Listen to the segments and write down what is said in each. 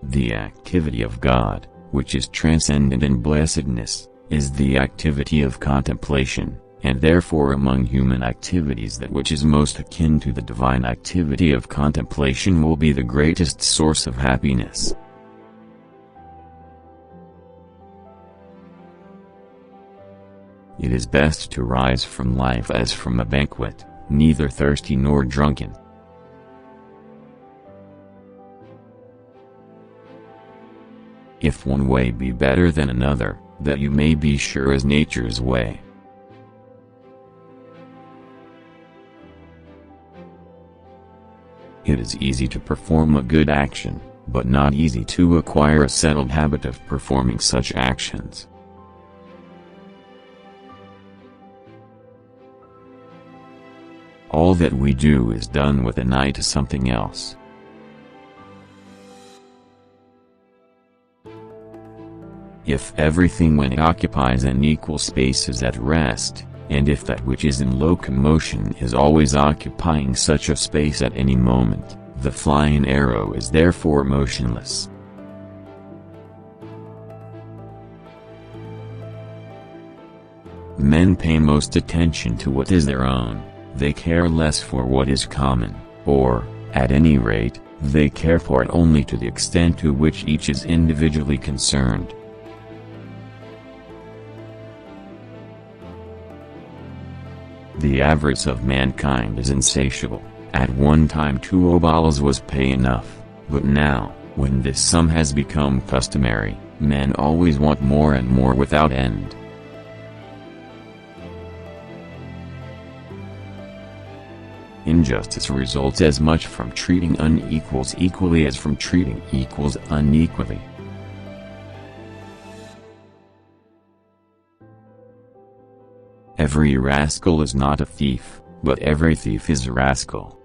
The activity of God, which is transcendent in blessedness, is the activity of contemplation, and therefore among human activities that which is most akin to the divine activity of contemplation will be the greatest source of happiness. It is best to rise from life as from a banquet, neither thirsty nor drunken. If one way be better than another, that you may be sure is nature's way. It is easy to perform a good action, but not easy to acquire a settled habit of performing such actions. All that we do is done with an eye to something else. If everything when it occupies an equal space is at rest, and if that which is in locomotion is always occupying such a space at any moment, the flying arrow is therefore motionless. Men pay most attention to what is their own, they care less for what is common, or, at any rate, they care for it only to the extent to which each is individually concerned. The avarice of mankind is insatiable. At one time 2 obols was pay enough, but now, when this sum has become customary, men always want more and more without end. Injustice results as much from treating unequals equally as from treating equals unequally. Every rascal is not a thief, but every thief is a rascal.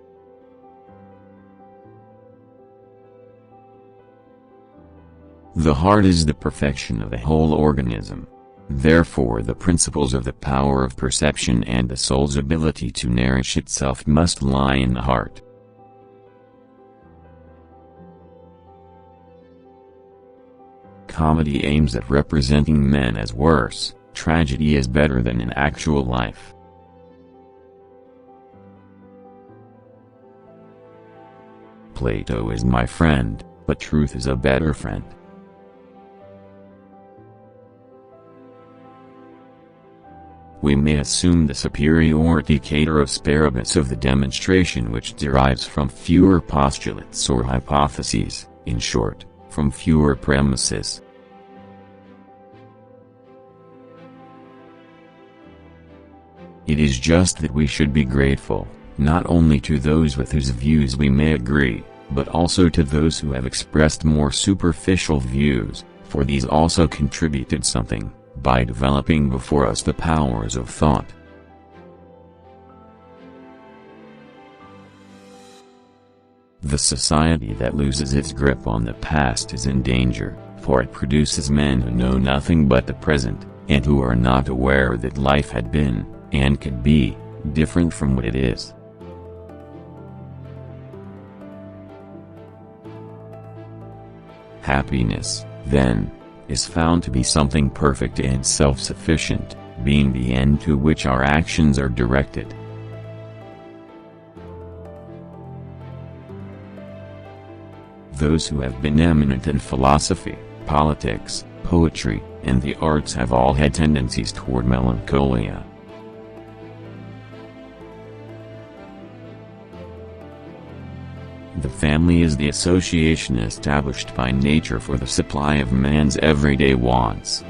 The heart is the perfection of the whole organism. Therefore the principles of the power of perception and the soul's ability to nourish itself must lie in the heart. Comedy aims at representing men as worse, tragedy is better than in actual life. Plato is my friend, but truth is a better friend. We may assume the superiority ceteris of the demonstration which derives from fewer postulates or hypotheses, in short, from fewer premises. It is just that we should be grateful, not only to those with whose views we may agree, but also to those who have expressed more superficial views, for these also contributed something, by developing before us the powers of thought. The society that loses its grip on the past is in danger, for it produces men who know nothing but the present, and who are not aware that life had been, and could be, different from what it is. Happiness, then, is found to be something perfect and self-sufficient, being the end to which our actions are directed. Those who have been eminent in philosophy, politics, poetry, and the arts have all had tendencies toward melancholia. The family is the association established by nature for the supply of man's everyday wants.